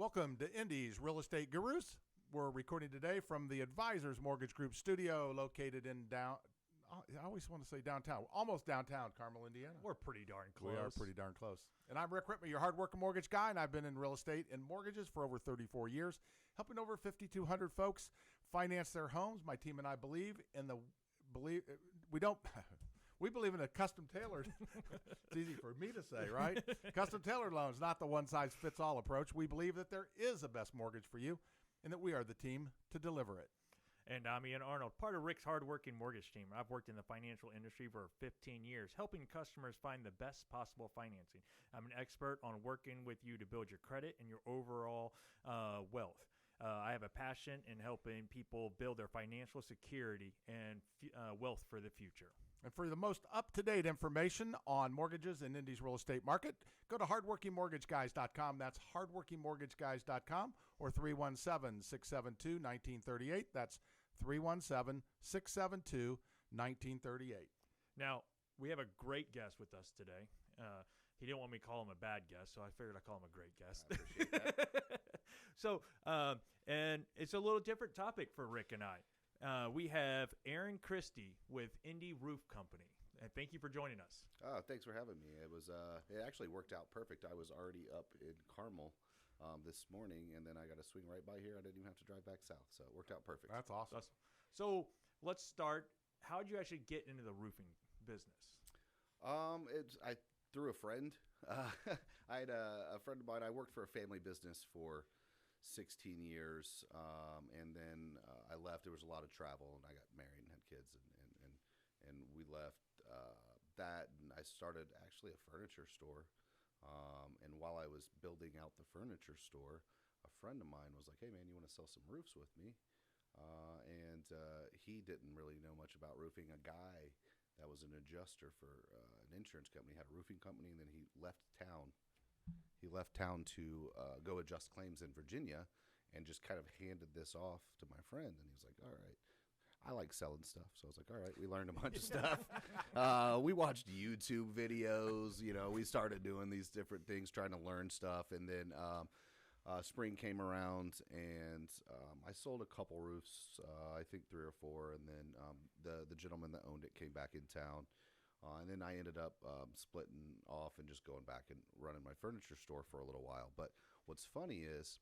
Welcome to Indy's Real Estate Gurus. We're recording today from the Advisors Mortgage Group studio located in I always want to say downtown, almost downtown Carmel, Indiana. We're pretty darn close. We are pretty darn close. And I'm Rick Ripma, your hardworking mortgage guy, and I've been in real estate and mortgages for over 34 years, helping over 5,200 folks finance their homes. My team and I believe we believe in a custom tailored, it's easy for me to say, right? Custom tailored loans, not the one size fits all approach. We believe that there is a best mortgage for you and that we are the team to deliver it. And I'm Ian Arnold, part of Rick's hardworking mortgage team. I've worked in the financial industry for 15 years, helping customers find the best possible financing. I'm an expert on working with you to build your credit and your overall wealth. I have a passion in helping people build their financial security and wealth for the future. And for the most up-to-date information on mortgages in Indy's real estate market, go to hardworkingmortgageguys.com. That's hardworkingmortgageguys.com or 317-672-1938. That's 317-672-1938. Now, we have a great guest with us today. He didn't want me to call him a bad guest, so I figured I'd call him a great guest. I appreciate that. And it's a little different topic for Rick and I. We have Christy with Indy Roof Company. And thank you for joining us. Oh, thanks for having me. It actually worked out perfect. I was already up in Carmel this morning, and then I got to swing right by here. I didn't even have to drive back south, so it worked out perfect. That's awesome. So let's start. How did you actually get into the roofing business? I through a friend. I had a friend of mine. I worked for a family business for 16 years, and then I left. There was a lot of travel, and I got married and had kids, and we left that, and I started actually a furniture store. And while I was building out the furniture store, a friend of mine was like, "Hey, man, you want to sell some roofs with me?" And he didn't really know much about roofing. A guy that was an adjuster for an insurance company had a roofing company, and then he left town. He left town to go adjust claims in Virginia, and just kind of handed this off to my friend. And he was like, "All right." I like selling stuff, so I was like, "All right." We learned a bunch of stuff. We watched YouTube videos. We started doing these different things, trying to learn stuff. And then spring came around, and I sold a couple roofs, I think 3 or 4. And then the gentleman that owned it came back in town. And then I ended up splitting off and just going back and running my furniture store for a little while. But what's funny is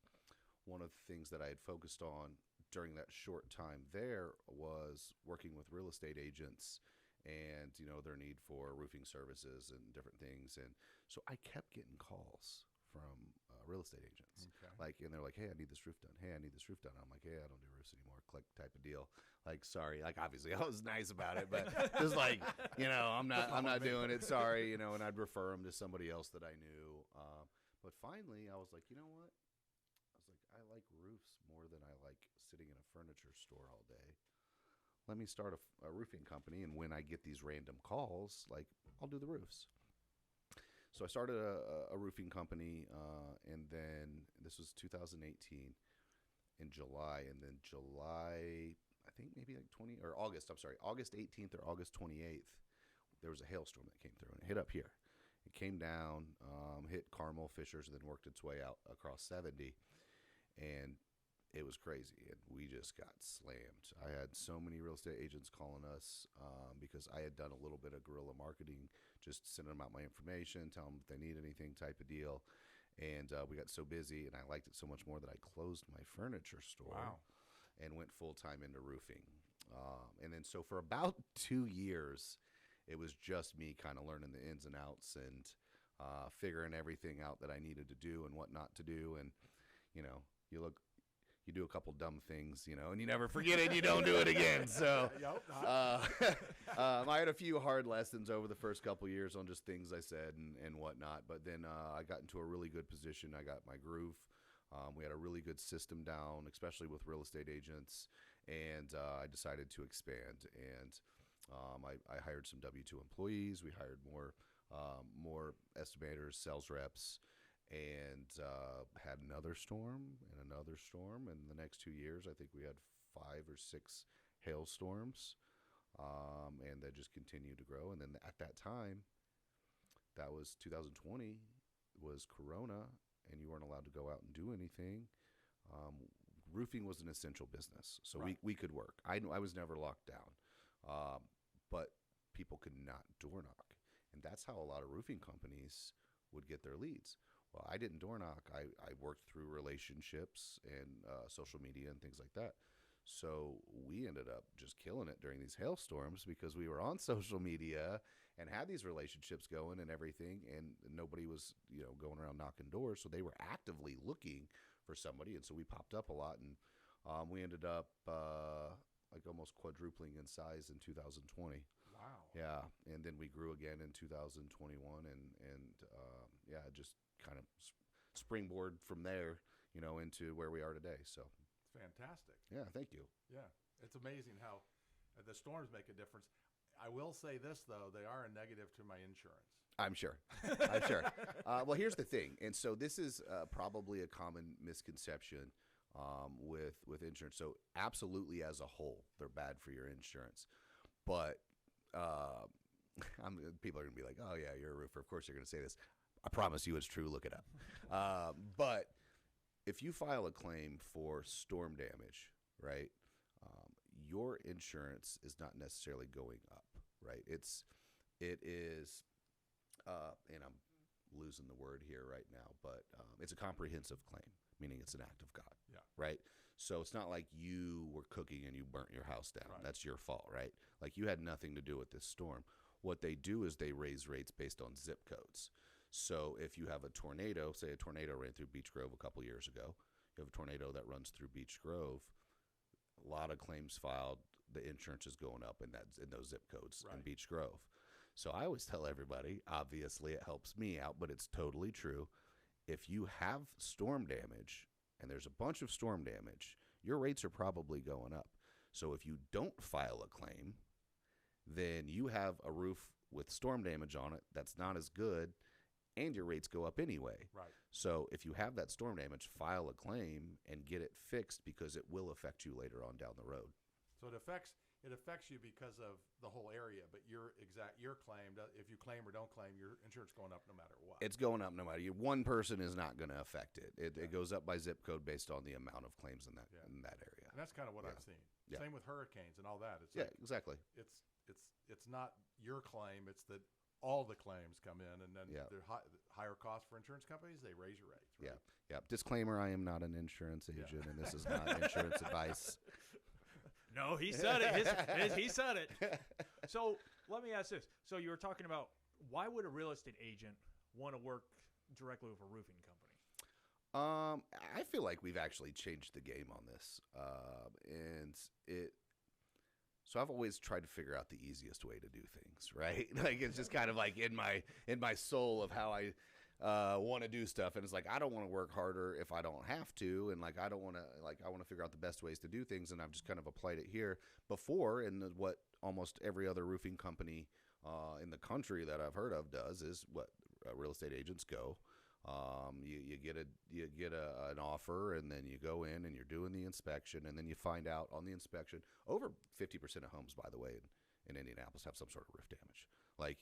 one of the things that I had focused on during that short time there was working with real estate agents and, their need for roofing services and different things. And so I kept getting calls from real estate agents. Okay. And they're like, "Hey, I need this roof done. Hey, I need this roof done." I'm like, "Hey, I don't do roofs anymore." Click type of deal. Sorry. Obviously I was nice about it, but just I'm not doing it. Sorry. And I'd refer them to somebody else that I knew. But finally I was like, you know what? I like roofs more than I like sitting in a furniture store all day. Let me start a roofing company. And when I get these random calls, I'll do the roofs. So I started a roofing company, and then this was 2018 in July. And then July, I think maybe August 18th or August 28th, there was a hailstorm that came through, and it hit up here. It came down, hit Carmel, Fishers, and then worked its way out across 70. And it was crazy, and we just got slammed. I had so many real estate agents calling us because I had done a little bit of guerrilla marketing, just sending them out my information, telling them if they need anything type of deal. And we got so busy, and I liked it so much more that I closed my furniture store and went full-time into roofing. And then so for about 2 years, it was just me kind of learning the ins and outs and figuring everything out that I needed to do and what not to do. And, you do a couple dumb things, and you never forget it. You don't do it again. So I had a few hard lessons over the first couple of years on just things I said and whatnot. But then I got into a really good position. I got my groove. We had a really good system down, especially with real estate agents. And I decided to expand. And I hired some W-2 employees. We hired more estimators, sales reps. And had another storm. And the next 2 years, I think we had 5 or 6 hailstorms. And that just continued to grow. And then at that time, that was 2020, was Corona. and you weren't allowed to go out and do anything, roofing was an essential business. So Right. we could work. I was never locked down, but people could not door knock. And that's how a lot of roofing companies would get their leads. Well, I didn't door knock. I worked through relationships and social media and things like that. So we ended up just killing it during these hailstorms because we were on social media and had these relationships going and everything, and nobody was, going around knocking doors. So they were actively looking for somebody, and so we popped up a lot, and we ended up like almost quadrupling in size in 2020. Wow. Yeah, and then we grew again in 2021, and just kind of springboard from there, into where we are today. So It's fantastic. yeah, thank you. Yeah. It's amazing how the storms make a difference. I will say this, though. They are a negative to my insurance. I'm sure. I'm sure. Well, here's the thing, and so this is probably a common misconception with insurance. So absolutely, as a whole, they're bad for your insurance, but people are going to be like, "Oh yeah, you're a roofer. Of course you're going to say this." I promise you, it's true. Look it up. But if you file a claim for storm damage, right, your insurance is not necessarily going up, right? It is, and I'm losing the word here right now, but it's a comprehensive claim, meaning it's an act of God, Yeah. right? So it's not like you were cooking and you burnt your house down. Right. That's your fault, right? Like you had nothing to do with this storm. What they do is they raise rates based on zip codes. So if you have a tornado, say a tornado ran through Beech Grove a couple years ago, you have a tornado that runs through Beech Grove, a lot of claims filed, the insurance is going up in those zip codes in Right. Beech Grove. So I always tell everybody, obviously it helps me out, but it's totally true. If you have storm damage, and there's a bunch of storm damage, your rates are probably going up. So if you don't file a claim, then you have a roof with storm damage on it that's not as good, and your rates go up anyway. Right. So if you have that storm damage, file a claim and get it fixed because it will affect you later on down the road. So it affects you because of the whole area, but your claim, if you claim or don't claim, your insurance going up no matter what. It's going up no matter. One person is not going to affect it. It goes up by zip code based on the amount of claims in that area. And that's kind of what Yeah. I've seen. Yeah. Same with hurricanes and all that. It's Yeah, like, exactly. it's not your claim. It's that all the claims come in, and then Yeah. they're higher costs for insurance companies. They raise your rates. Right? Yeah. Disclaimer: I am not an insurance agent, and this is not insurance advice. No, he said it. He said it. So let me ask this. So you were talking about why would a real estate agent want to work directly with a roofing company? I feel like we've actually changed the game on this, So I've always tried to figure out the easiest way to do things, right? Like it's just kind of like in my soul of how I want to do stuff, and it's like I don't want to work harder if I don't have to, and like I want to figure out the best ways to do things, and I've just kind of applied it here before, and what almost every other roofing company in the country that I've heard of does is what real estate agents go. You get an offer, and then you go in and you're doing the inspection, and then you find out on the inspection over 50% of homes, by the way, in Indianapolis have some sort of roof damage. Like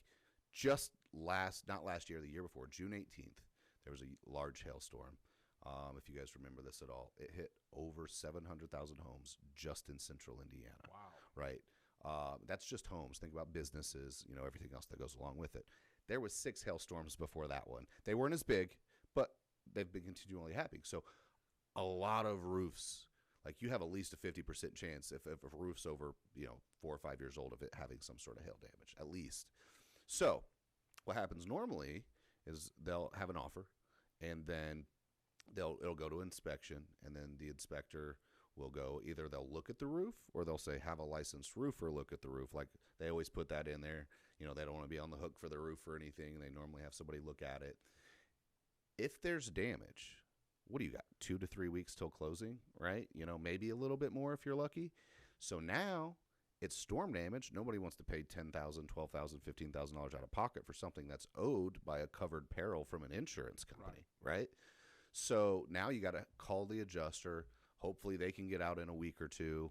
just not last year, the year before, June 18th, there was a large hailstorm. If you guys remember this at all, it hit over 700,000 homes just in central Indiana. Wow. Right. That's just homes. Think about businesses, everything else that goes along with it. There was 6 hailstorms before that one. They weren't as big, but they've been continually happening. So a lot of roofs, like you have at least a 50% chance if a roof's over, 4 or 5 years old of it having some sort of hail damage, at least. So what happens normally is they'll have an offer, and then it'll go to inspection, and then the inspector will go, either they'll look at the roof or they'll say have a licensed roofer look at the roof. Like they always put that in there. They don't want to be on the hook for the roof or anything. They normally have somebody look at it. If there's damage, what do you got? 2 to 3 weeks till closing, right? Maybe a little bit more if you're lucky. So now it's storm damage. Nobody wants to pay $10,000, $12,000, $15,000 out of pocket for something that's owed by a covered peril from an insurance company, right? So now you got to call the adjuster. Hopefully they can get out in a week or two.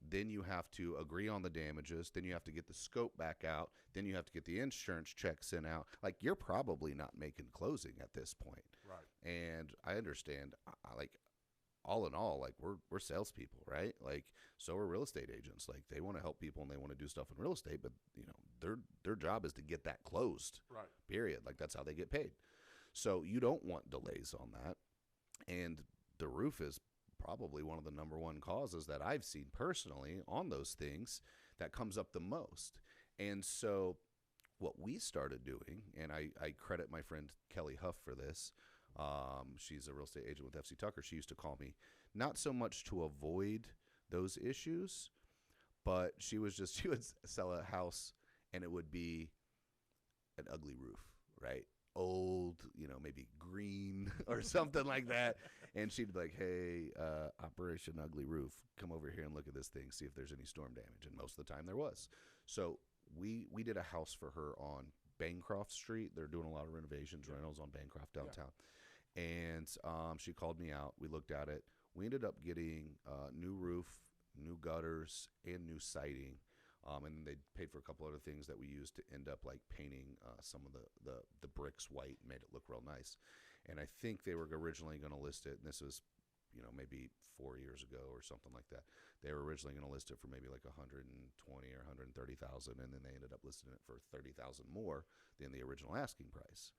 Then you have to agree on the damages. Then you have to get the scope back out. Then you have to get the insurance check sent out. Like you're probably not making closing at this point. Right. And I understand, like, all in all, like, we're salespeople, right? Like, so are real estate agents. Like, they want to help people and they want to do stuff in real estate, but their job is to get that closed. Right. Period. Like, that's how they get paid. So you don't want delays on that. And the roof is probably one of the number one causes that I've seen personally on those things that comes up the most. And so what we started doing, and I credit my friend Kelly Huff for this. She's a real estate agent with FC Tucker. She used to call me not so much to avoid those issues, but she would sell a house and it would be an ugly roof, right? Old, maybe green or something like that. And she'd be like, hey, Operation Ugly Roof, come over here and look at this thing, see if there's any storm damage. And most of the time there was. So we did a house for her on Bancroft Street. They're doing a lot of renovations, rentals on Bancroft downtown. Yeah. And she called me out. We looked at it. We ended up getting new roof, new gutters, and new siding. And they paid for a couple other things that we used to end up like painting some of the bricks white and made it look real nice. And I think they were originally going to list it, and this was, maybe 4 years ago or something like that. They were originally going to list it for maybe like $120,000 or $130,000, and then they ended up listing it for $30,000 more than the original asking price.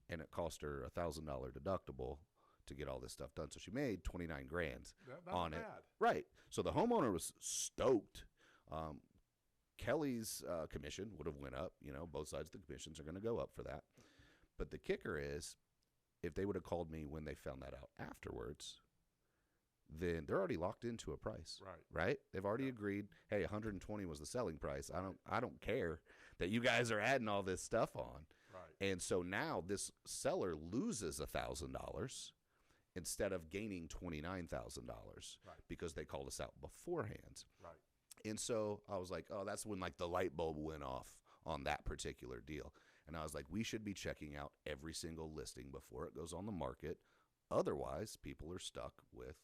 And it cost her $1,000 deductible to get all this stuff done. So she made $29,000 on it. Right. So the homeowner was stoked. Kelly's commission would have went up. Both sides of the commissions are going to go up for that. But the kicker is, if they would have called me when they found that out afterwards, then they're already locked into a price. Right? They've already agreed, hey, 120 was the selling price. I don't care that you guys are adding all this stuff on. Right. And so now this seller loses $1,000 instead of gaining $29,000 because they called us out beforehand. Right. And so I was like, oh, that's when like the light bulb went off on that particular deal. And I was like, we should be checking out every single listing before it goes on the market. Otherwise, people are stuck with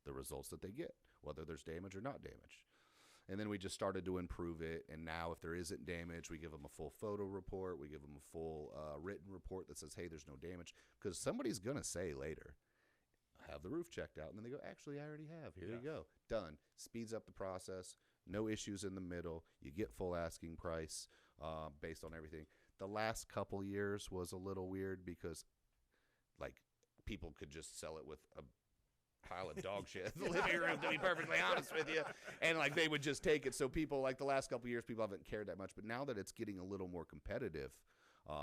the results that they get, whether there's damage or not damage. And then we just started to improve it. And now if there isn't damage, we give them a full photo report. We give them a full written report that says, hey, there's no damage. Because somebody's going to say later, have the roof checked out. And then they go, actually, I already have. Here you go. Done. Speeds up the process. No issues in the middle. You get full asking price based on everything. The last couple years was a little weird because, like, people could just sell it with a pile of dog shit in the living room, to be perfectly honest with you. And, like, they would just take it. So people, like, the last couple years, people haven't cared that much. But now that it's getting a little more competitive,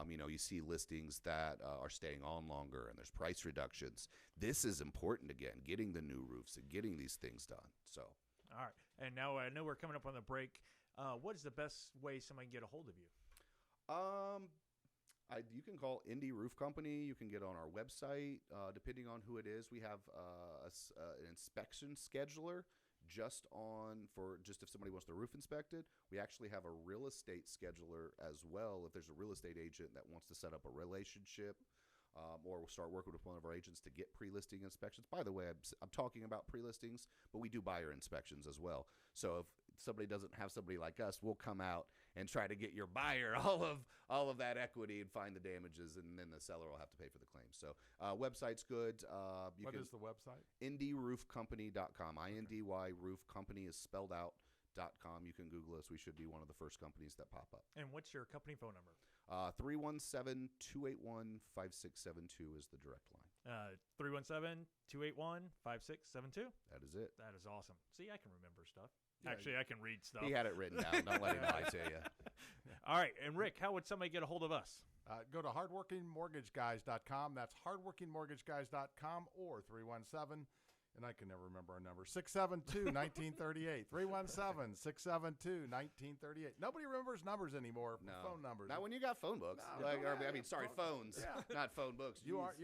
you see listings that are staying on longer and there's price reductions. This is important again, getting the new roofs and getting these things done. So. All right. And now I know we're coming up on the break. What is the best way somebody can get a hold of you? You can call Indy Roof Company. You can get on our website. Depending on who it is, we have an inspection scheduler just if somebody wants their roof inspected. We actually have a real estate scheduler as well. If there's a real estate agent that wants to set up a relationship, or we'll start working with one of our agents to get pre-listing inspections. By the way, I'm talking about pre-listings, but we do buyer inspections as well. So if somebody doesn't have somebody like us, we'll come out and try to get your buyer all of that equity and find the damages, and then the seller will have to pay for the claim. So website's good. What is the website? IndyRoofCompany.com. INDY Roof Company is spelled out. .com. You can Google us. We should be one of the first companies that pop up. And what's your company phone number? 317-281-5672 is the direct line. 317-281-5672? That is it. That is awesome. See, I can remember stuff. Yeah, Actually, I can read stuff. He had it written down. Don't let him lie to you. All right. And Rick, how would somebody get a hold of us? Go to hardworkingmortgageguys.com. That's hardworkingmortgageguys.com or 317, and I can never remember our number, 672-1938. 317-672-1938. Nobody remembers numbers ananymore. No. Phone numbers. Not when you got phone books. No, phones. Yeah. Not phone books. You're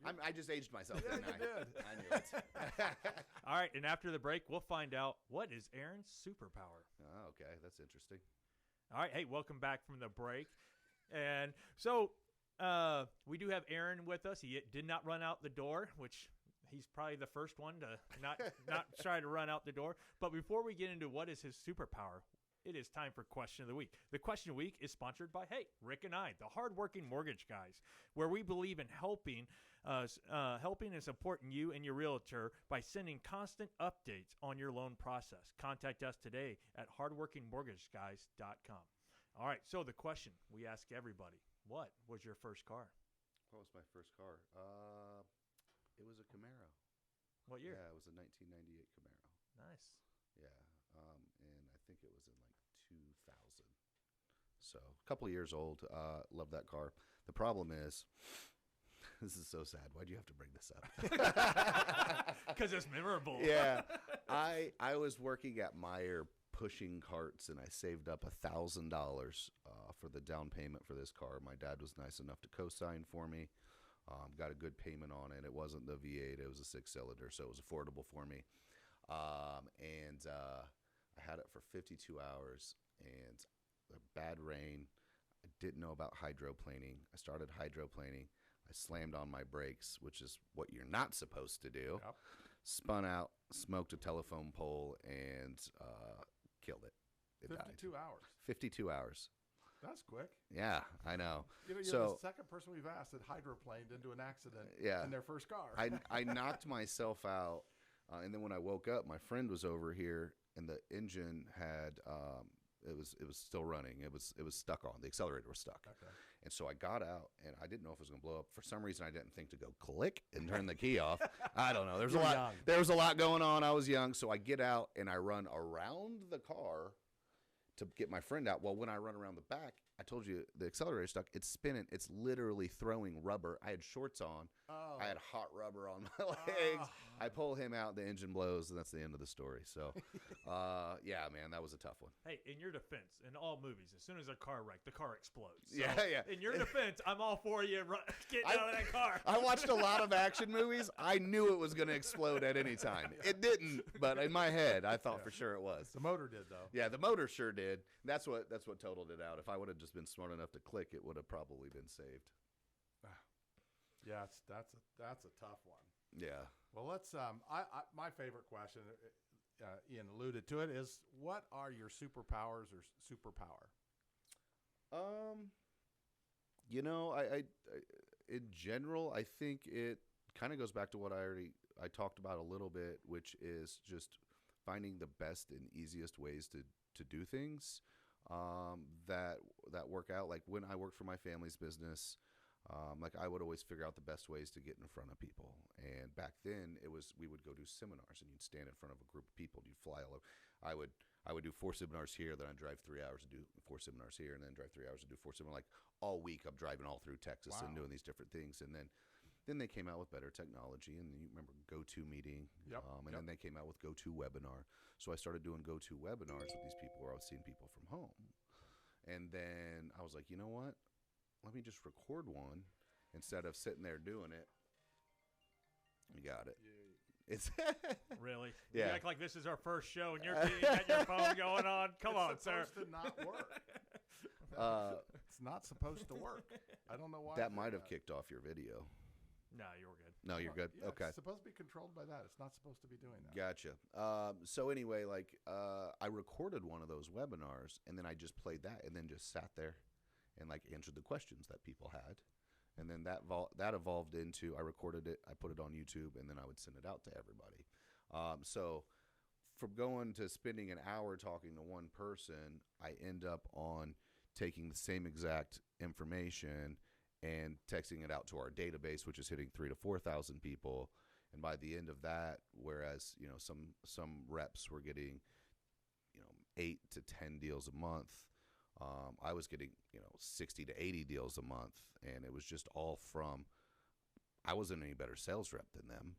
I just aged myself. Yeah, didn't you did. I knew it. All right, and after the break, we'll find out what is Aaron's superpower. Oh, okay. That's interesting. All right. Hey, welcome back from the break. And so we do have Aaron with us. He did not run out the door, which he's probably the first one to not try to run out the door. But before we get into what is his superpower, it is time for Question of the Week. The Question of the Week is sponsored by, Rick and I, the hardworking mortgage guys, where we believe in helping helping and supporting you and your realtor by sending constant updates on your loan process. Contact us today at hardworkingmortgageguys.com. All right, so the question we ask everybody, what was your first car? What was my first car? It was a Camaro. What year? Yeah, it was a 1998 Camaro. Nice. Yeah, and I think it was in like 2000. So a couple of years old. Love that car. The problem is, this is so sad. Why do you have to bring this up? Because it's memorable. Yeah, I was working at Meyer pushing carts, and I saved up $1,000 for the down payment for this car. My dad was nice enough to co-sign for me. Got a good payment on it. It wasn't the V8; it was a 6-cylinder, so it was affordable for me. And I had it for 52 hours, and a bad rain. I didn't know about hydroplaning. I started hydroplaning. I slammed on my brakes, which is what you're not supposed to do. Yep. Spun out, smoked a telephone pole, and killed it. It 52 died. hours. 52 hours. That's quick. Yeah, I know. You're So- the second person we've asked that hydroplaned into an accident Yeah. in their first car. I knocked myself out, and then when I woke up, my friend was over here, and the engine had it was still running. It was stuck on. The accelerator was stuck. Okay. And so I got out, and I didn't know if it was going to blow up. For some reason, I didn't think to go click and turn the key off. I don't know. There's a You're lot. young. There was a lot going on. I was young, so I get out and I run around the car to get my friend out. Well, when I run around the back, I told you the accelerator stuck. It's spinning. It's literally throwing rubber. I had shorts on. Oh. I had hot rubber on my legs. I pull him out. The engine blows, and that's the end of the story. So, yeah, man, that was a tough one. Hey, in your defense, in all movies, as soon as a car wreck, the car explodes. So Yeah. In your defense, I'm all for you getting out of that car. I watched a lot of action movies. I knew it was going to explode at any time. It didn't, but in my head, I thought for sure it was. The motor did, though. Yeah, the motor sure did. That's what totaled it out. If I would have just been smart enough to click, it would have probably been saved. Yeah, that's a tough one. Yeah. Well, let's. My favorite question, Ian alluded to it, is what are your superpowers or superpower? I in general, I think it kind of goes back to what I talked about a little bit, which is just finding the best and easiest ways to do things that work out. Like when I worked for my family's business, like I would always figure out the best ways to get in front of people. And back then we would go do seminars, and you'd stand in front of a group of people. You'd fly all over. I would do 4 seminars here, then I'd drive 3 hours and do 4 seminars here, and then drive 3 hours and do 4 seminars. Like all week, I'm driving all through Texas and doing these different things. And then they came out with better technology, and you remember GoToMeeting, and then they came out with GoToWebinar. So I started doing GoToWebinars with these people where I was seeing people from home. And then I was like, you know what? Let me just record one instead of sitting there doing it. You got it. It's Really? Yeah. You act like this is our first show, and you got your phone going on. Come on, It's sir. supposed to not work. It's not supposed to work. I don't know why. that might have kicked off your video. No, you were good. No, you're good. Yeah, Okay. It's supposed to be controlled by that. It's not supposed to be doing that. Gotcha. So anyway, I recorded one of those webinars, and then I just played that, and then just sat there and answered the questions that people had. And then that evolved into, I recorded it, I put it on YouTube, and then I would send it out to everybody. So from going to spending an hour talking to one person, I end up on taking the same exact information and texting it out to our database, which is hitting 3,000 to 4,000 people. And by the end of that, whereas some reps were getting 8 to 10 deals a month, I was getting 60 to 80 deals a month, and it was just all from, I wasn't any better sales rep than them.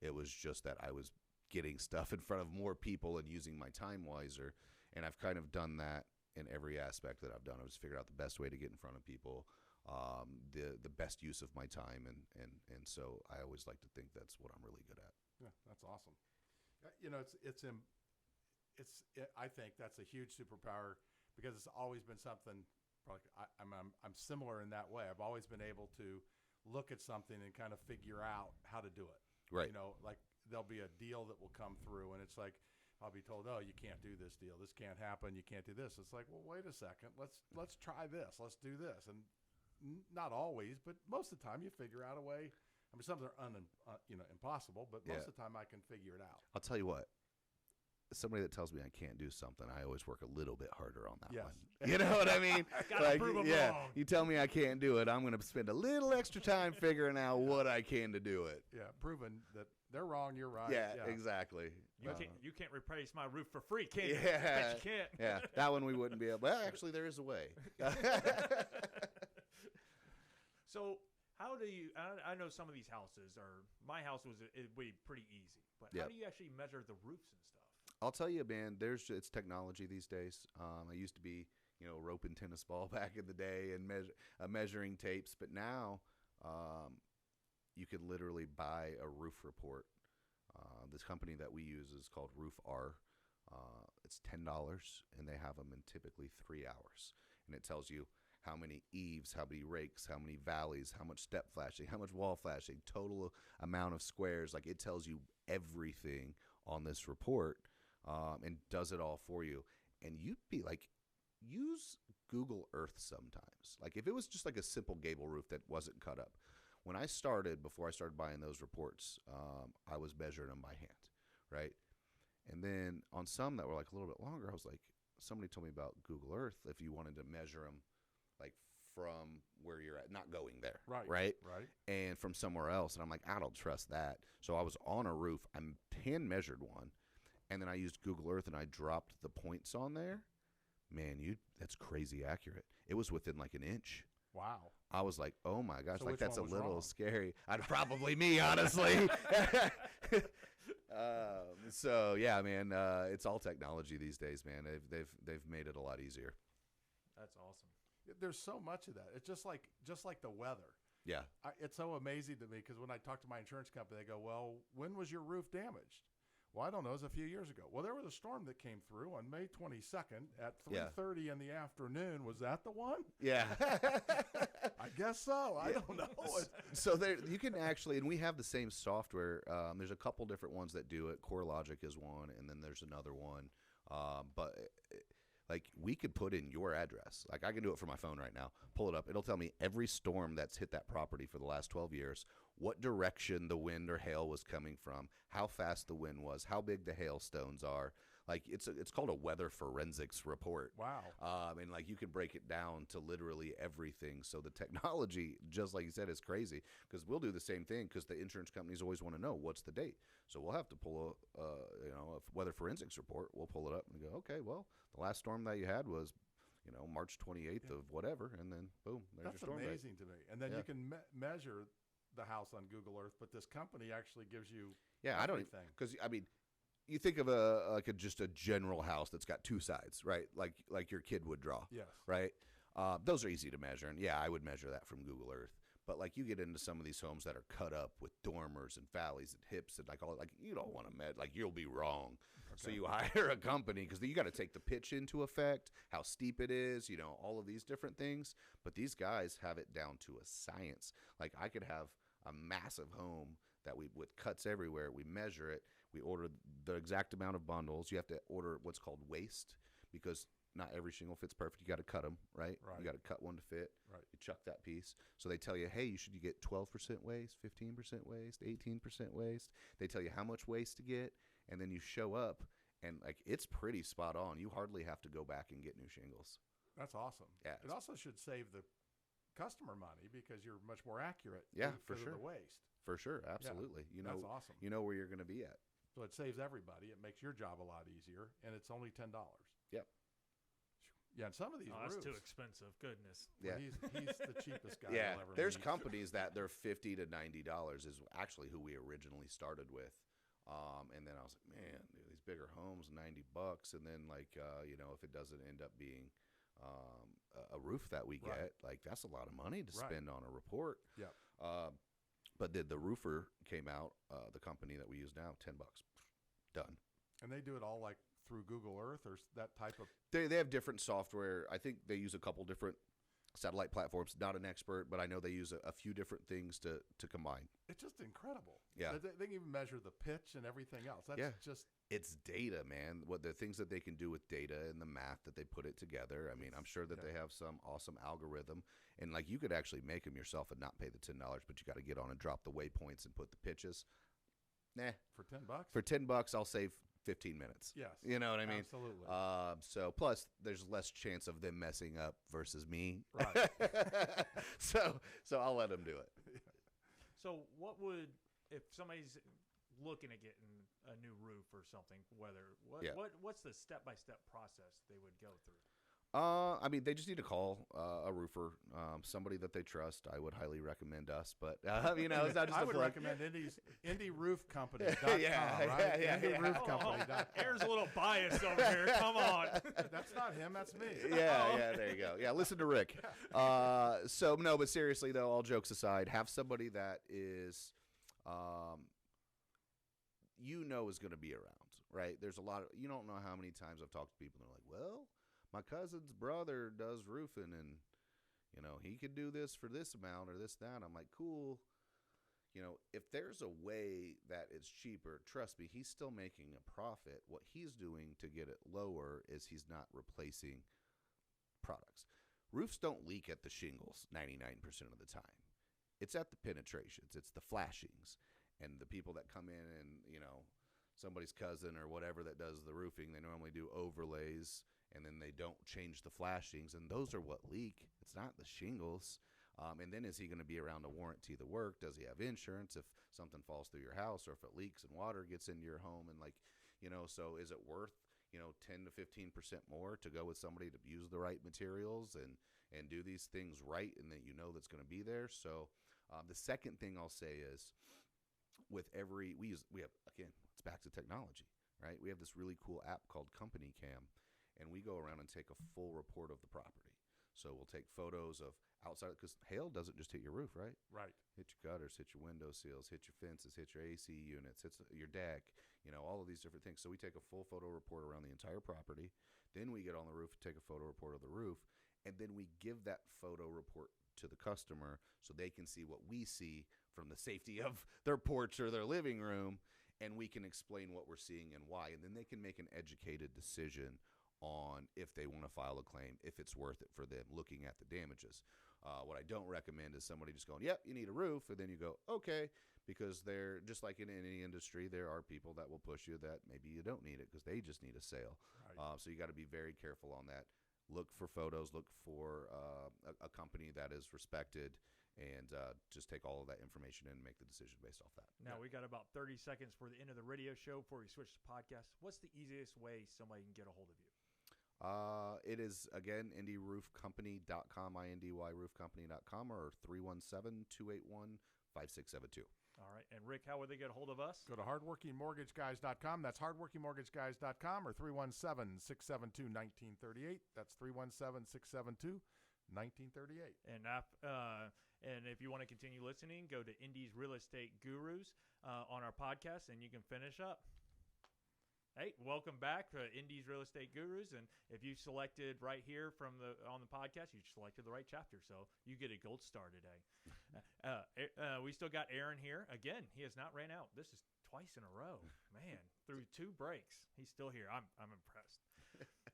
It was just that I was getting stuff in front of more people and using my time wiser. And I've kind of done that in every aspect that I've done. I've just figured out the best way to get in front of people, the best use of my time, and so I always like to think that's what I'm really good at. Yeah, that's awesome. I think that's a huge superpower because it's always been something. I'm similar in that way. I've always been able to look at something and kind of figure out how to do it. Right. Like there'll be a deal that will come through, and it's like I'll be told, "Oh, you can't do this deal. This can't happen. You can't do this." It's like, well, wait a second. Let's try this. Let's do this. And not always, but most of the time, you figure out a way I mean, some are impossible, but most of the time I can figure it out. I'll tell you what. Somebody that tells me I can't do something, I always work a little bit harder on that Yes. one. You know what I mean? Gotta prove 'em wrong. You tell me I can't do it, I'm going to spend a little extra time figuring out what I can to do it. Yeah, proving that they're wrong, you're right. Yeah, exactly. You can't replace my roof for free, can you? Yeah. I bet you can't. Yeah, that one we wouldn't be able. Well, actually, there is a way. So how do you? I know some of these houses are. My house it'd be pretty easy, but Yep. how do you actually measure the roofs and stuff? I'll tell you, man. It's technology these days. I used to be, roping tennis ball back in the day and measuring tapes, but now you can literally buy a roof report. This company that we use is called Roof R. It's $10, and they have them in typically 3 hours, and it tells you how many eaves, how many rakes, how many valleys, how much step flashing, how much wall flashing, total amount of squares. Like, it tells you everything on this report. And does it all for you. And you'd be like, use Google Earth sometimes. Like, if it was just like a simple gable roof that wasn't cut up. When I started, before I started buying those reports, I was measuring them by hand, right? And then on some that were like a little bit longer, I was like, somebody told me about Google Earth if you wanted to measure them like from where you're at, not going there, right? And from somewhere else. And I'm like, I don't trust that. So I was on a roof. I hand measured one. And then I used Google Earth and I dropped the points on there. Man, that's crazy accurate. It was within like an inch. Wow. I was like, oh my gosh, So like which that's a one was little wrong? scary. I'd probably me, honestly. So yeah, man, it's all technology these days, man. They've made it a lot easier. That's awesome. There's so much of that. It's just like the weather. Yeah. It's so amazing to me because when I talk to my insurance company, they go, well, when was your roof damaged? Well, I don't know. It was a few years ago. Well, there was a storm that came through on May 22nd at 3:30 in the afternoon. Was that the one? Yeah. I guess so. I don't know. So there, you can actually, and we have the same software. There's a couple different ones that do it. CoreLogic is one, and then there's another one. But like, we could put in your address. Like, I can do it from my phone right now. Pull it up. It'll tell me every storm that's hit that property for the last 12 years, what direction the wind or hail was coming from, how fast the wind was, how big the hailstones are. Like, it's called a weather forensics report. Wow. And like, you can break it down to literally everything. So the technology, just like you said, is crazy, because we'll do the same thing because the insurance companies always want to know what's the date. So we'll have to pull a weather forensics report. We'll pull it up and go, okay, well, the last storm that you had was, March 28th of whatever, and then boom, there's That's your storm date. amazing to me. And then you can measure the house on Google Earth, but this company actually gives you everything. Because I mean, you think of just a general house that's got two sides, right? Like your kid would draw. Yes. Right. Those are easy to measure, and yeah, I would measure that from Google Earth. But like, you get into some of these homes that are cut up with dormers and valleys and hips and like all, like, you don't want to like, you'll be wrong. So you hire a company, because you got to take the pitch into effect, how steep it is, all of these different things. But these guys have it down to a science. Like, I could have a massive home that with cuts everywhere. We measure it. We order the exact amount of bundles. You have to order what's called waste, because not every shingle fits perfect. You got to cut them, right? You got to cut one to fit. Right. You chuck that piece. So they tell you, hey, you get 12% waste, 15% waste, 18% waste. They tell you how much waste to get, and then you show up, and like, it's pretty spot on. You hardly have to go back and get new shingles. That's awesome. Yeah. It also should save the customer money because you're much more accurate. Yeah, for because sure. of the waste. For sure, absolutely. That's awesome. You know where you're going to be at. So it saves everybody. It makes your job a lot easier, and it's only $10. Yep. Yeah, and some of these roofs. That's too expensive. Goodness. Yeah. He's the cheapest guy Yeah, you'll ever there's meet. companies that they're $50 to $90 is actually who we originally started with. And then I was like, man, dude, these bigger homes, $90, and then like, if it doesn't end up being a roof that we get, like, that's a lot of money to spend on a report. Yeah. But the roofer came out, the company that we use now, $10, done. And they do it all like through Google Earth or that type of. They have different software. I think they use a couple different satellite platforms. Not an expert, but I know they use a few different things to combine. It's just incredible. Yeah. They can even measure the pitch and everything else. That's just. It's data, man. What the things that they can do with data and the math that they put it together. I mean, I'm sure that they have some awesome algorithm, and like you could actually make them yourself and not pay the $10, but you got to get on and drop the waypoints and put the pitches. Nah, For $10? for $10, I'll save 15 minutes. Yes. You know what I mean? Absolutely. So plus there's less chance of them messing up versus me. Right. so I'll let them do it. So what would, if somebody's looking at getting a new roof or something, what's the step-by-step process they would go through? I mean, they just need to call a roofer, somebody that they trust. I would highly recommend us, but you know, it's not just I a would plug. recommend Indy Roof Company.com, Yeah, right? yeah, Indy yeah. Roof Company.com. Aaron's a little biased over here. Come on. That's not him. That's me. Yeah, there you go. Yeah, listen to Rick. So no, but seriously though, all jokes aside, have somebody that is, is going to be around, right? There's a lot of, you don't know how many times I've talked to people and they're like, well, my cousin's brother does roofing and, you know, he could do this for this amount or this, that. I'm like, cool. You know, if there's a way that it's cheaper, trust me, he's still making a profit. What he's doing to get it lower is he's not replacing products. Roofs don't leak at the shingles 99% of the time. It's at the penetrations. It's the flashings. And the people that come in and, you know, somebody's cousin or whatever that does the roofing, they normally do overlays and then they don't change the flashings. And those are what leak. It's not the shingles. And then is he going to be around to warranty the work? Does he have insurance if something falls through your house or if it leaks and water gets into your home? And like, you know, so is it worth, 10 to 15% more to go with somebody to use the right materials and do these things right and that that's going to be there? So the second thing I'll say is, with we have, again, it's back to technology, right? We have this really cool app called Company Cam, and we go around and take a full report of the property. So we'll take photos of outside, because hail doesn't just hit your roof, right? Right. Hit your gutters, hit your window sills, hit your fences, hit your AC units, hit your deck, all of these different things. So we take a full photo report around the entire property. Then we get on the roof, take a photo report of the roof, and then we give that photo report to the customer so they can see what we see from the safety of their porch or their living room, and we can explain what we're seeing and why, and then they can make an educated decision on if they want to file a claim, if it's worth it for them, looking at the damages. What I don't recommend is somebody just going, yep, you need a roof, and then you go, okay, because they're just like in any industry, there are people that will push you that maybe you don't need it because they just need a sale. Right. So you got to be very careful on that. Look for photos, look for a company that is respected, and just take all of that information in and make the decision based off that. Now, we got about 30 seconds for the end of the radio show before we switch to podcast. What's the easiest way somebody can get a hold of you? It is, again, indyroofcompany.com, indyroofcompany.com, or 317-281-5672. All right. And Rick, how would they get a hold of us? Go to hardworkingmortgageguys.com. That's hardworkingmortgageguys.com, or 317-672-1938. That's 317-672-1938. And if you want to continue listening, go to Indy's Real Estate Gurus on our podcast, and you can finish up. Hey, welcome back to Indy's Real Estate Gurus, and if you selected right here on the podcast, you selected the right chapter, so you get a gold star today. We still got Aaron here. Again, he has not ran out. This is twice in a row. Man, through 2 breaks, he's still here. I'm impressed.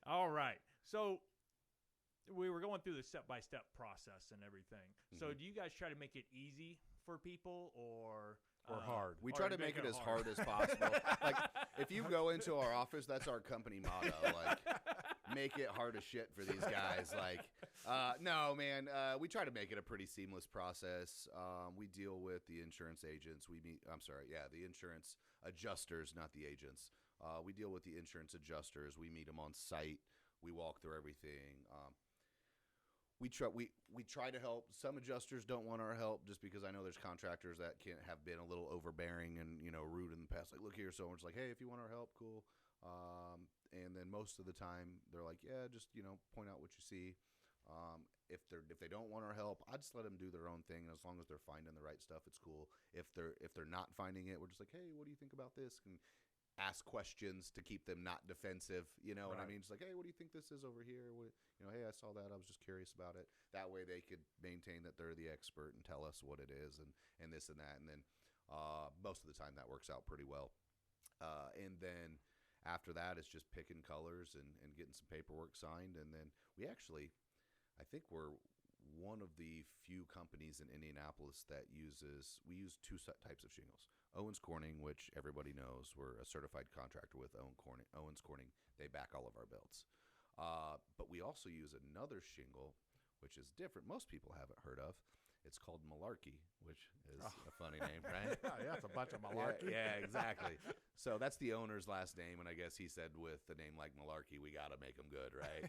All right, so we were going through the step-by-step process and everything. Mm-hmm. So do you guys try to make it easy for people or hard? We try to make it as hard as possible. Like, if you go into our office, that's our company motto. Like, make it hard as shit for these guys. Like, no, man, we try to make it a pretty seamless process. We deal with the insurance agents. The insurance adjusters, not the agents. We deal with the insurance adjusters. We meet them on site. We walk through everything. We try to help. Some adjusters don't want our help just because I know there's contractors that have been a little overbearing and rude in the past. Like, look here, so it's like, hey, if you want our help, cool. And then most of the time they're like, yeah, just point out what you see. If they don't want our help, I just let them do their own thing. And as long as they're finding the right stuff, it's cool. If they're not finding it, we're just like, hey, what do you think about this? And ask questions to keep them not defensive. You know what I Right. mean? It's like, hey, what do you think this is over here? Hey, I saw that. I was just curious about it. That way they could maintain that they're the expert and tell us what it is and this and that. And then most of the time that works out pretty well. And then after that, it's just picking colors and getting some paperwork signed. And then I think we're one of the few companies in Indianapolis that we use two types of shingles. Owens Corning, which everybody knows, we're a certified contractor with Owens Corning. They back all of our builds. But we also use another shingle, which is different. Most people haven't heard of. It's called Malarkey, which is a funny name, right? Yeah, it's a bunch of malarkey. Yeah, exactly. So that's the owner's last name, and I guess he said with a name like Malarkey, we got to make them good, right?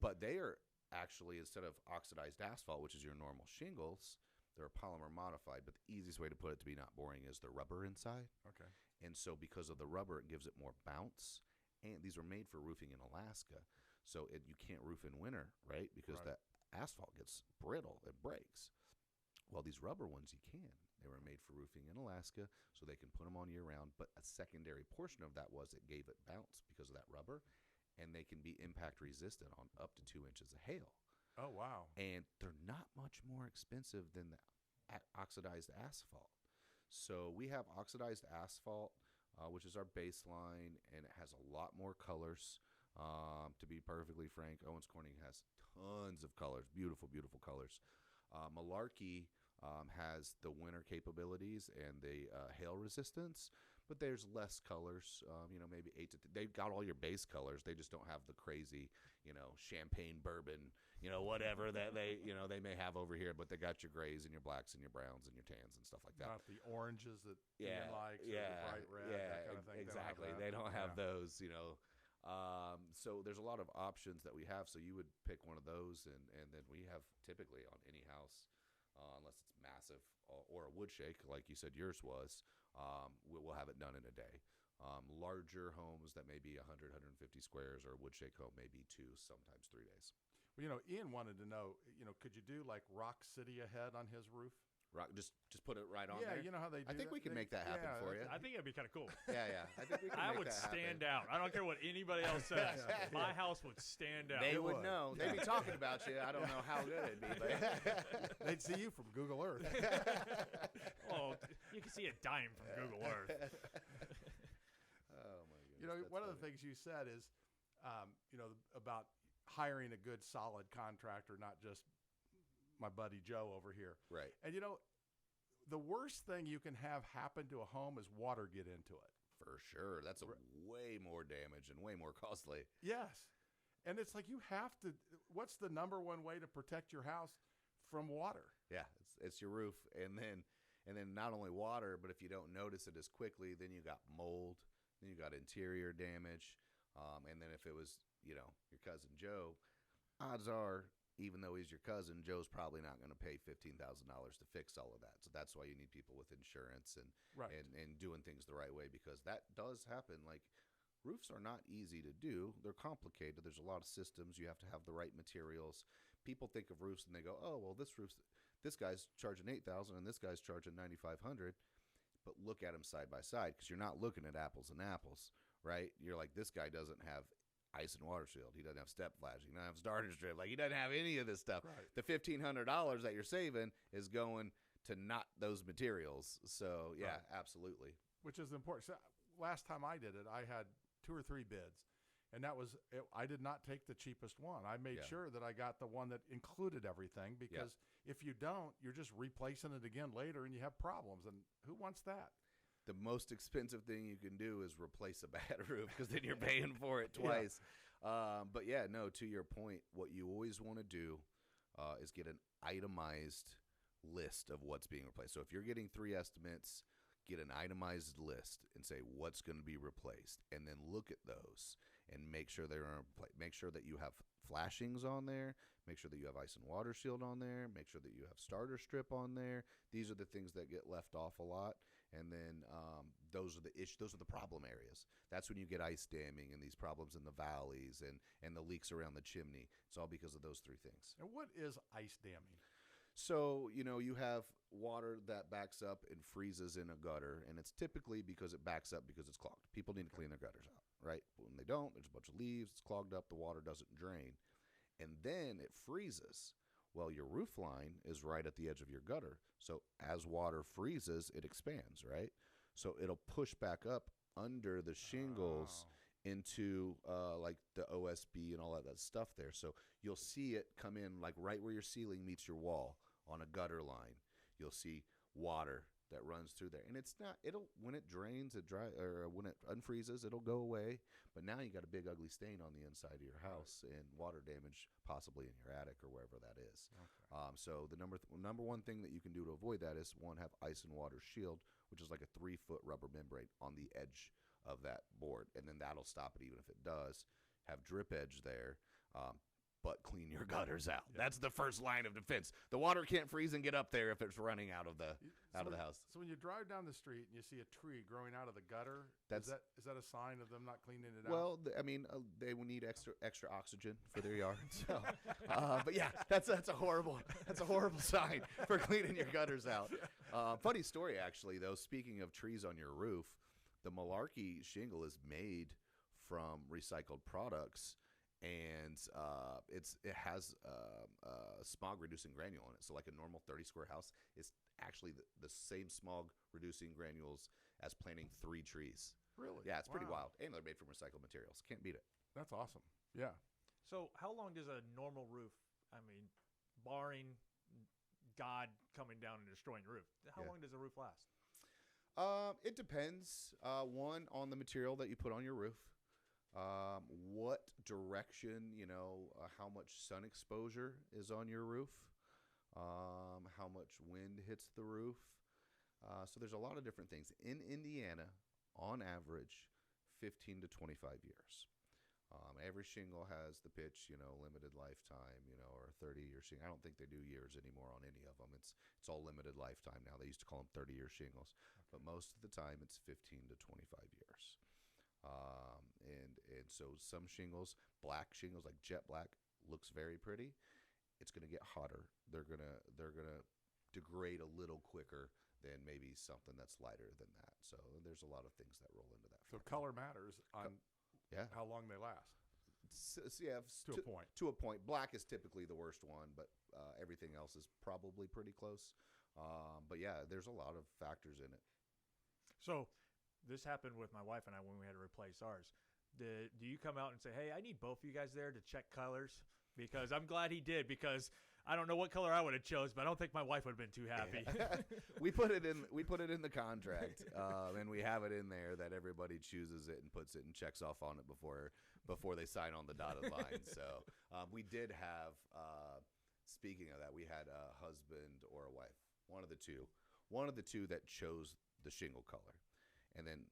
But they are actually, instead of oxidized asphalt, which is your normal shingles, they're polymer modified. But the easiest way to put it, to be not boring, is the rubber inside. Okay. And so because of the rubber, it gives it more bounce. And these are made for roofing in Alaska. So you can't roof in winter, right? Because Right. that asphalt gets brittle. It breaks. Well, these rubber ones, you can. They were made for roofing in Alaska, so they can put them on year-round. But a secondary portion of that was it gave it bounce because of that rubber. And they can be impact resistant on up to 2 inches of hail. Oh, wow. And they're not much more expensive than the oxidized asphalt. So we have oxidized asphalt, which is our baseline, and it has a lot more colors. To be perfectly frank, Owens Corning has tons of colors, beautiful, beautiful colors. Malarkey has the winter capabilities and the hail resistance, but there's less colors. Maybe 8 to. They've got all your base colors. They just don't have the crazy, champagne bourbon, whatever that they may have over here. But they got your grays and your blacks and your browns and your tans and stuff like that. Not the oranges that Yeah, Ian likes, or yeah, the bright red, yeah, that kind of thing. exactly. They don't have They that. don't have those, So there's a lot of options that we have. So you would pick one of those, and then we have typically on any house, unless it's massive or a wood shake, like you said yours was, we'll have it done in a day. Larger homes that may be 100, 150 squares, or a wood shake home may be 2, sometimes 3 days. Well, Ian wanted to know, could you do like Rock City ahead on his roof? Rock, just put it right on Yeah, there. you know how they do I think that? we can make that happen for you. I think that'd be kind of cool. Yeah. I think we can I make would that stand happen. out. I don't care what anybody else says. Yeah. My house would stand out. They It would would. know. They'd be talking about you. I don't know how good it'd be, but They'd see you from Google Earth. Oh, you can see a dime from Google Earth. Oh my goodness. One of the things you said is, about hiring a good, solid contractor, not just my buddy Joe over here. Right. And the worst thing you can have happen to a home is water get into it. For sure. That's way more damage and way more costly. Yes. And it's like you have to. What's the number one way to protect your house from water? Yeah, it's your roof, and then not only water, but if you don't notice it as quickly, then you got mold, then you got interior damage, and then if it was your cousin Joe, odds are, even though he's your cousin, Joe's probably not going to pay $15,000 to fix all of that. So that's why you need people with insurance and Right. and doing things the right way, because that does happen. Like, roofs are not easy to do. They're complicated. There's a lot of systems. You have to have the right materials. People think of roofs and they go, oh, well, this guy's charging $8,000 and this guy's charging $9,500. But look at them side by side, because you're not looking at apples and apples, right? You're like, this guy doesn't have ice and water shield. He doesn't have step flashing. He doesn't have starter strip. Like, he doesn't have any of this stuff. Right. The $1,500 that you're saving is going to not those materials. So yeah, Right. absolutely. Which is important. So last time I did it, I had 2 or 3 bids, and that was it. I did not take the cheapest one. I made Yeah. sure that I got the one that included everything, because if you don't, you're just replacing it again later and you have problems, and who wants that? The most expensive thing you can do is replace a bad roof, because then you're paying for it twice. But yeah, no, to your point, what you always want to do is get an itemized list of what's being replaced. So if you're getting 3 estimates, get an itemized list and say what's going to be replaced, and then look at those and make sure make sure that you have flashings on there, make sure that you have ice and water shield on there, make sure that you have starter strip on there. These are the things that get left off a lot, and then those are the problem areas. That's when you get ice damming and these problems in the valleys and the leaks around the chimney. It's all because of those 3 things. And what is ice damming? So, you have water that backs up and freezes in a gutter, and it's typically because it backs up because it's clogged. People need to clean their gutters out, right? When they don't, there's a bunch of leaves, it's clogged up, the water doesn't drain, and then it freezes. Well, your roof line is right at the edge of your gutter, so as water freezes, it expands, right? So it'll push back up under the shingles into like the OSB and all that stuff there. So you'll see it come in like right where your ceiling meets your wall on a gutter line. You'll see water that runs through there, and when it drains, or when it unfreezes, it'll go away. But now you got a big ugly stain on the inside of your house and water damage possibly in your attic or wherever that is. Okay. So the number one thing that you can do to avoid that is, one, have ice and water shield, which is like a 3-foot rubber membrane on the edge of that board, and then that'll stop it even if it does. Have drip edge there. But clean your gutters out. Yeah. That's the first line of defense. The water can't freeze and get up there if it's running out of the house. So when you drive down the street and you see a tree growing out of the gutter, is that a sign of them not cleaning it out? Well, they will need extra oxygen for their yard. So, but yeah, that's a horrible sign for cleaning your gutters out. Funny story, actually, though. Speaking of trees on your roof, the Malarkey shingle is made from recycled products. And it has smog reducing granule in it. So like a normal 30 square house is actually the same smog reducing granules as planting 3 trees. Really? Yeah, it's pretty wild. And they're made from recycled materials. Can't beat it. That's awesome. Yeah. So how long does a normal roof, barring God coming down and destroying your roof, how long does a roof last? It depends, one, on the material that you put on your roof. What direction, how much sun exposure is on your roof, how much wind hits the roof. So there's a lot of different things. In Indiana, on average, 15 to 25 years. Every shingle has the pitch, limited lifetime, or 30-year shingle. I don't think they do years anymore on any of them. It's all limited lifetime now. They used to call them 30-year shingles. Okay. But most of the time, it's 15 to 25 years. And so some shingles, black shingles like jet black, looks very pretty. It's going to get hotter. They're gonna degrade a little quicker than maybe something that's lighter than that. So there's a lot of things that roll into that. So color matters on how long they last. To a point. To a point. Black is typically the worst one, but everything else is probably pretty close. But yeah, there's a lot of factors in it. So this happened with my wife and I when we had to replace ours. Do you come out and say, hey, I need both of you guys there to check colors? Because I'm glad he did, because I don't know what color I would have chose, but I don't think my wife would have been too happy. We put it in the contract, and we have it in there that everybody chooses it and puts it and checks off on it before they sign on the dotted line. So we did have, speaking of that, we had a husband or a wife, one of the two that chose the shingle color. And then,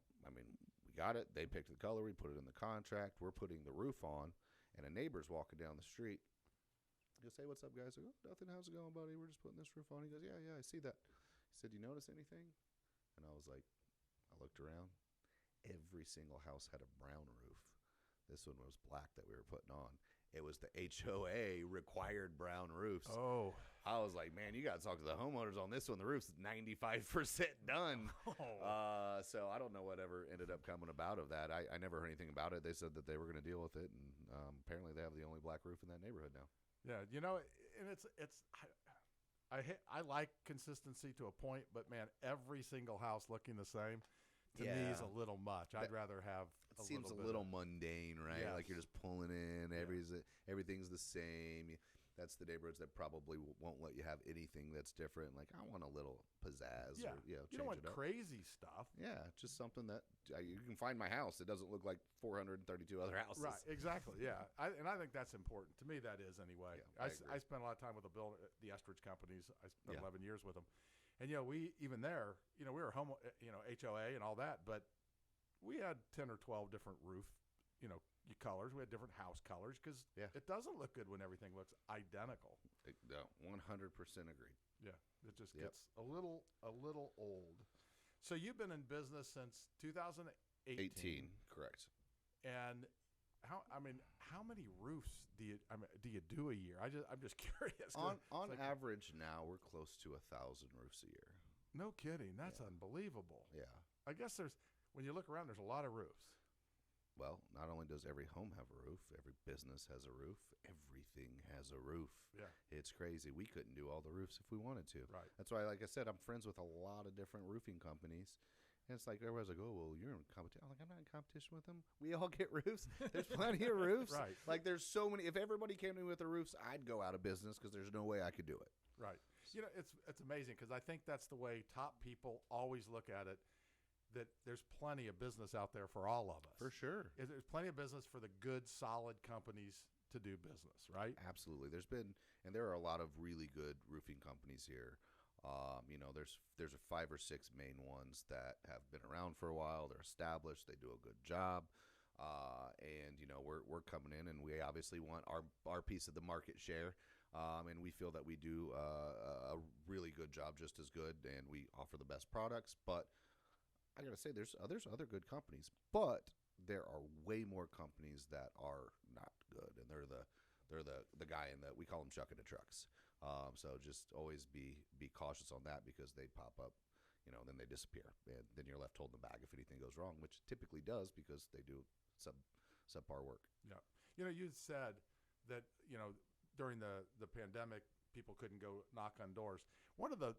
we got it. They picked the color. We put it in the contract. We're putting the roof on, and a neighbor's walking down the street. He goes, hey, what's up, guys? I go, nothing. How's it going, buddy? We're just putting this roof on. He goes, yeah, I see that. He said, you notice anything? And I was like, I looked around. Every single house had a brown roof. This one was black that we were putting on. It was the HOA required brown roofs. Oh. I was like, man, you got to talk to the homeowners on this one. The roof's 95% done. Oh. So I don't know whatever ended up coming about of that. I never heard anything about it. They said that they were going to deal with it, and apparently they have the only black roof in that neighborhood now. Yeah, and I like consistency to a point, but man, every single house looking the same to me is a little much. I'd rather have seems a little mundane, right? Yes. Like you're just pulling in, everything's the same. That's the neighborhoods that probably won't let you have anything that's different. Like, I want a little pizzazz, or change you don't want it up. Crazy stuff. Yeah, just something that you can find my house. It doesn't look like 432 other houses. Right, exactly. Yeah, I think that's important. To me, that is anyway. Yeah, I spent a lot of time with the Estridge companies. I spent 11 years with them, and we even there, we were home, HOA and all that, but we had 10 or 12 different roof, colors. We had different house colors because it doesn't look good when everything looks identical. 100% agree. Yeah, it just gets a little old. So you've been in business since 2018. 18, correct. And how many roofs do you do a year? I'm just curious. On average now, we're close to 1,000 roofs a year. No kidding. That's unbelievable. Yeah. I guess when you look around, there's a lot of roofs. Well, not only does every home have a roof, every business has a roof, everything has a roof. Yeah. It's crazy. We couldn't do all the roofs if we wanted to. Right. That's why, like I said, I'm friends with a lot of different roofing companies. And it's like everybody's like, oh, well, you're in competition. I'm like, I'm not in competition with them. We all get roofs. There's plenty of roofs. Right. Like there's so many. If everybody came to me with the roofs, I'd go out of business because there's no way I could do it. Right. It's amazing because I think that's the way top people always look at it, that there's plenty of business out there for all of us. For sure. There's plenty of business for the good, solid companies to do business, right? Absolutely. There are a lot of really good roofing companies here. There's 5 or 6 main ones that have been around for a while. They're established. They do a good job. We're coming in, and we obviously want our piece of the market share. And we feel that we do a really good job, just as good, and we offer the best products. But I gotta say, there's other good companies, but there are way more companies that are not good, and they're the guy we call them chucking the trucks. So just always be cautious on that because they pop up, then they disappear, and then you're left holding the bag if anything goes wrong, which typically does because they do subpar work. Yeah. You said that during the pandemic, people couldn't go knock on doors. One of the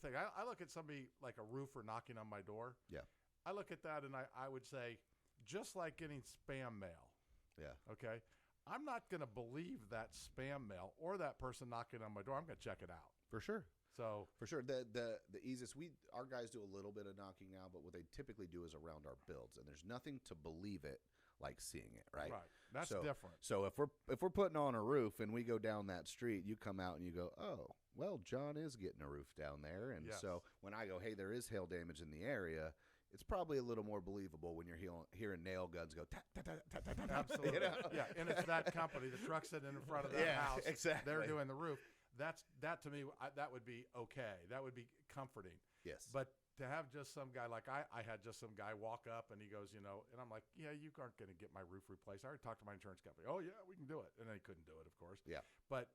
things I look at somebody like a roofer knocking on my door. Yeah. I look at that and I would say, just like getting spam mail. Yeah. Okay. I'm not going to believe that spam mail or that person knocking on my door. I'm going to check it out. For sure. So for sure, the easiest our guys do a little bit of knocking now, but what they typically do is around our builds, and there's nothing to believe it like seeing it, right? Right. That's different. So if we're putting on a roof and we go down that street, you come out and you go, oh, well, John is getting a roof down there, and yes. So when I go, hey, there is hail damage in the area, it's probably a little more believable when you're hearing nail guns go tap, tap, tap, tap, tap, tap. Absolutely. Yeah, and it's that company, the truck sitting in front of that house. Exactly. They're doing the roof. That to me, that would be okay. That would be comforting. Yes. But to have just some guy like I had just some guy walk up and he goes, and I'm like, yeah, you aren't going to get my roof replaced. I already talked to my insurance company. Oh yeah, we can do it. And they couldn't do it, of course. Yeah. But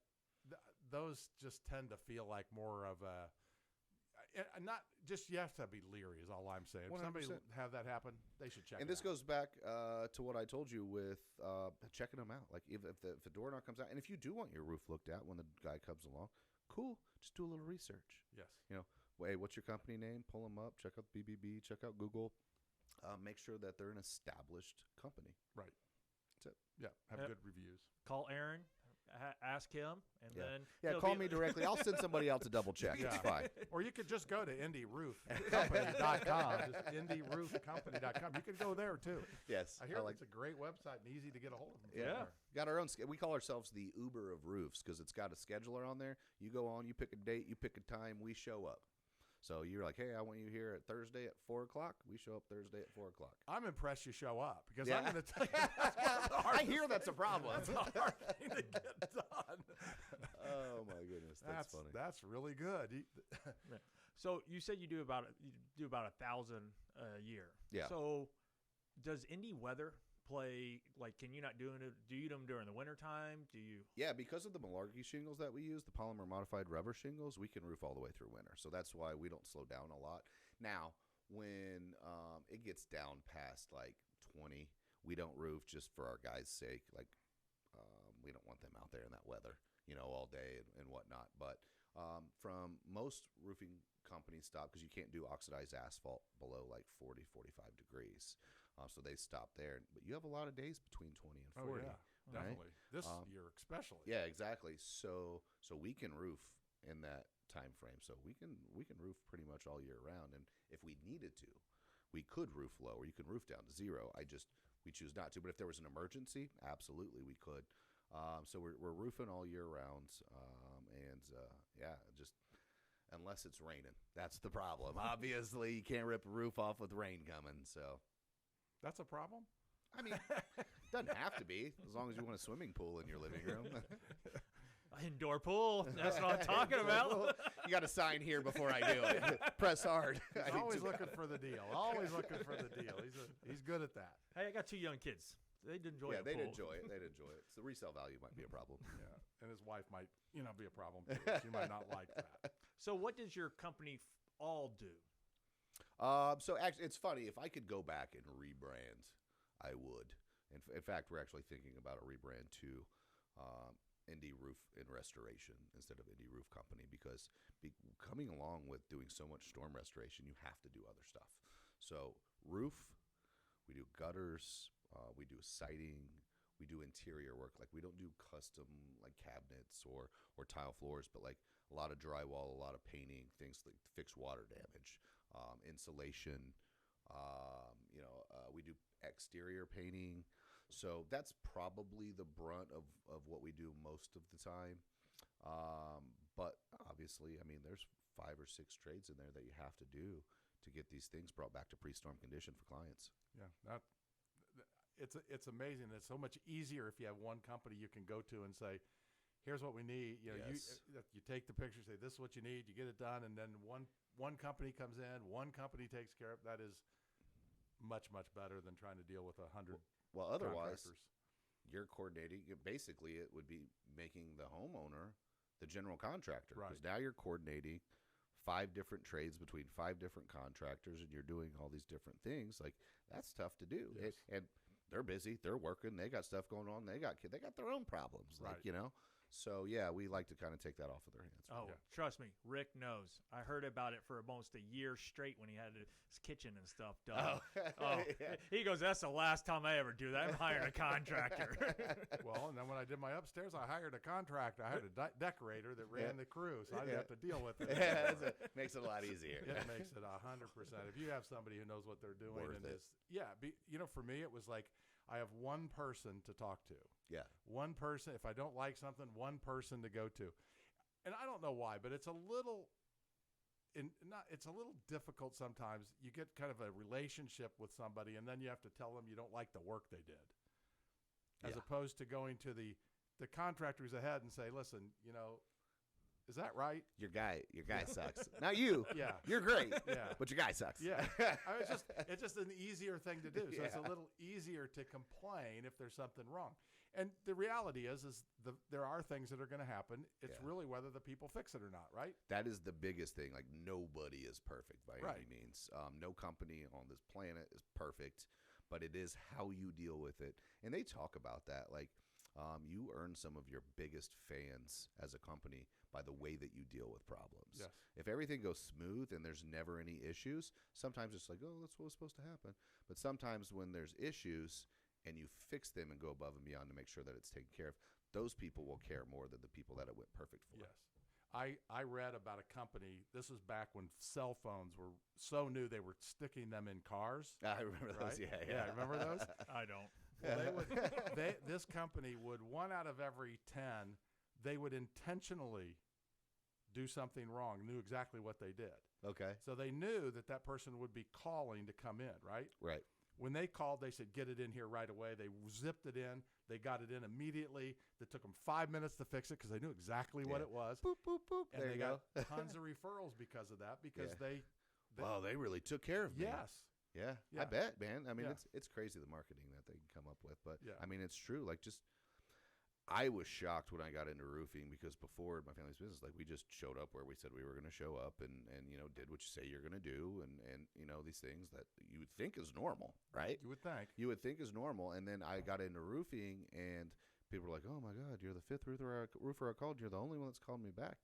those just tend to feel like more of a. Not just you have to be leery is all I'm saying. If 100%. somebody have that happen, they should check. And this goes back to what I told you with checking them out. Like if the door knock comes out, and if you do want your roof looked at when the guy comes along, cool. Just do a little research. Yes. Hey, what's your company name? Pull them up. Check out BBB. Check out Google. Make sure that they're an established company. Right. That's it. Yeah. Have good reviews. Call Aaron. Ask him, and then call me directly. I'll send somebody out to double check. Yeah. It's fine. Or you could just go to IndyRoofCompany.com. Just IndyRoofCompany.com. You can go there too. Yes, I hear it's a great website and easy to get a hold of them. Yeah, got our own. We call ourselves the Uber of roofs because it's got a scheduler on there. You go on, you pick a date, you pick a time, we show up. So you're like, hey, I want you here at Thursday at 4:00. We show up Thursday at 4:00. I'm impressed you show up because I'm going to tell you. I hear that's a problem. That's a hard thing to get done. Oh my goodness, that's funny. That's really good. So you said you do about 1,000 a year. Yeah. So does Indy weather play, like, can you not do them during the wintertime? Do you? Yeah, because of the malarkey shingles that we use, the polymer modified rubber shingles, we can roof all the way through winter. So that's why we don't slow down a lot. Now, when it gets down past like 20, we don't roof just for our guys' sake. Like, we don't want them out there in that weather, all day and whatnot. But from most roofing companies stop because you can't do oxidized asphalt below like 40, 45 degrees. So they stop there. But you have a lot of days between 20 and 40. Oh, yeah, right? definitely. This year especially. Yeah, exactly. So we can roof in that time frame. So we can roof pretty much all year round. And if we needed to, we could roof low, or you can roof down to 0. We choose not to. But if there was an emergency, absolutely we could. So we're roofing all year round. Just unless it's raining. That's the problem. Obviously, you can't rip a roof off with rain coming. So that's a problem? I mean, it doesn't have to be, as long as you want a swimming pool in your living room. Indoor pool. That's what I'm talking about. You got to sign here before I do it. Press hard. He's always looking for the deal. Always looking for the deal. He's good at that. Hey, I got 2 young kids. They'd enjoy it. They'd enjoy it. They'd enjoy it. So the resale value might be a problem. Yeah, and his wife might, be a problem too. She might not like that. So what does your company all do? So actually, it's funny. If I could go back and rebrand, I would. In fact, we're actually thinking about a rebrand to Indy Roof and Restoration instead of Indy Roof Company, because coming along with doing so much storm restoration, you have to do other stuff. So roof, we do gutters, we do siding, we do interior work. Like, we don't do custom like cabinets or tile floors, but like a lot of drywall, a lot of painting, things like fix water damage, insulation. We do exterior painting. So that's probably the brunt of what we do most of the time. But obviously, I mean, there's 5 or 6 trades in there that you have to do to get these things brought back to pre-storm condition for clients. Yeah, it's amazing. It's so much easier if you have one company you can go to and say, here's what we need. Yes. You take the picture, say this is what you need, you get it done, and then one company comes in, one company takes care of it. That is much better than trying to deal with 100. Well, otherwise, you're coordinating. Basically, it would be making the homeowner the general contractor. Right. Because now you're coordinating 5 different trades between 5 different contractors, and you're doing all these different things. Like, that's tough to do. Yes. And they're busy. They're working. They got stuff going on. They got kids. They got their own problems. Right. Like, So, yeah, we like to kind of take that off of their hands. Oh, Yeah. Trust me, Rick knows. I heard about it for almost a year straight when he had his kitchen and stuff done. Yeah. He goes, that's the last time I ever do that. I'm hiring a contractor. Well, and then when I did my upstairs, I hired a contractor. I had a decorator that ran the crew, so I didn't have to deal with it. Yeah, makes it a lot easier. It makes it 100%. If you have somebody who knows what they're doing, Worth it. For me, it was like I have one person to talk to. Yeah. One person. If I don't like something, one person to go to. And I don't know why, but it's a little difficult sometimes. You get kind of a relationship with somebody, and then you have to tell them you don't like the work they did, as opposed to going to the contractors ahead and say, listen, is that right? Your guy sucks. Not you. Yeah. You're great. Yeah. But your guy sucks. Yeah. It's just an easier thing to do. So it's a little easier to complain if there's something wrong. And the reality is there are things that are going to happen. It's really whether the people fix it or not, right? That is the biggest thing. Like, nobody is perfect by Right. any means. No company on this planet is perfect, but it is how you deal with it. And they talk about that. Like, you earn some of your biggest fans as a company by the way that you deal with problems. Yes. If everything goes smooth and there's never any issues, sometimes it's like, oh, that's what was supposed to happen. But sometimes when there's issues and you fix them and go above and beyond to make sure that it's taken care of, those people will care more than the people that it went perfect for. Yes. I read about a company. This was back when cell phones were so new they were sticking them in cars. I remember those. Right? Yeah. Remember those? I don't. Well, this company would 1 out of every 10, they would intentionally do something wrong, knew exactly what they did. Okay. So they knew that person would be calling to come in, right? Right. When they called, they said, get it in here right away. They zipped it in. They got it in immediately. It took them 5 minutes to fix it because they knew exactly what it was. Boop, boop, boop. And there they you got go. tons of referrals because of that, because they Wow, they really took care of me. Yes. Yeah, Yeah. I bet, man. I mean, Yeah. it's crazy the marketing that they can come up with. But, Yeah. I mean, it's true. Like, I was shocked when I got into roofing because before my family's business, like, we just showed up where we said we were going to show up and did what you say you're going to do. And these things that you would think is normal, right? You would think. You would think is normal. And then I got into roofing and people were like, oh, my God, you're the 5th roofer I called. You're the only one that's called me back.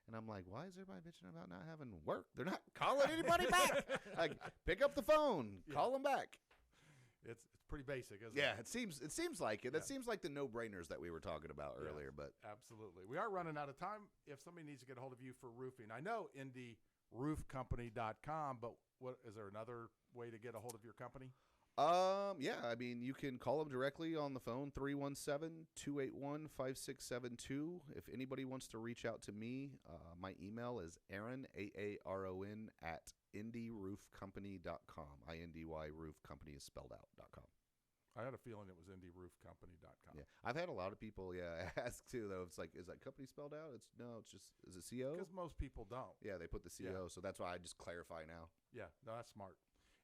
And I'm like, why is everybody bitching about not having work? They're not calling anybody back. Like, pick up the phone, call them back. It's pretty basic, isn't it? Yeah, it seems like it. Yeah. That seems like the no-brainers that we were talking about earlier. But Absolutely. We are running out of time. If somebody needs to get a hold of you for roofing, I know IndyRoofCompany.com, but is there another way to get a hold of your company? yeah, I mean, you can call them directly on the phone, 317-281-5672. If anybody wants to reach out to me, my email is Aaron, AARON, at IndyRoofCompany.com. INDY Roof Company is spelled out.com. I had a feeling it was IndyRoofCompany.com. Yeah, I've had a lot of people, ask too, though. It's like, is that company spelled out? It's just, is it CO? Because most people don't. Yeah, they put the CO, so that's why I just clarify now. Yeah, no, that's smart.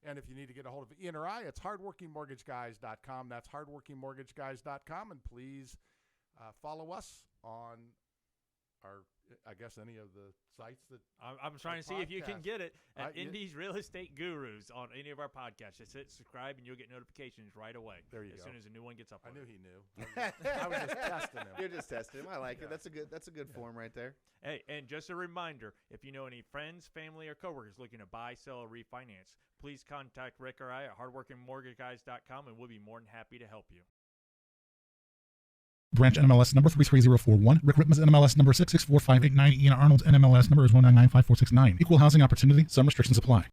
And if you need to get a hold of Ian or I, it's hardworkingmortgageguys.com. That's hardworkingmortgageguys.com. And please follow us on our, I guess, any of the sites that I'm trying to see if you can get it at Indy's Real Estate Gurus on any of our podcasts. Just hit subscribe and you'll get notifications right away. There you go. As soon as a new one gets up. I knew he knew. I was just testing him. You're just testing him. I like it. That's a good form right there. Hey, and just a reminder, if you know any friends, family, or coworkers looking to buy, sell, or refinance, please contact Rick or I at hardworkingmortgageguys.com, and we'll be more than happy to help you. Branch NMLS number 33041. Rick Ripma's NMLS number 6645889. Ian Arnold's NMLS number is 1995469. Equal housing opportunity. Some restrictions apply.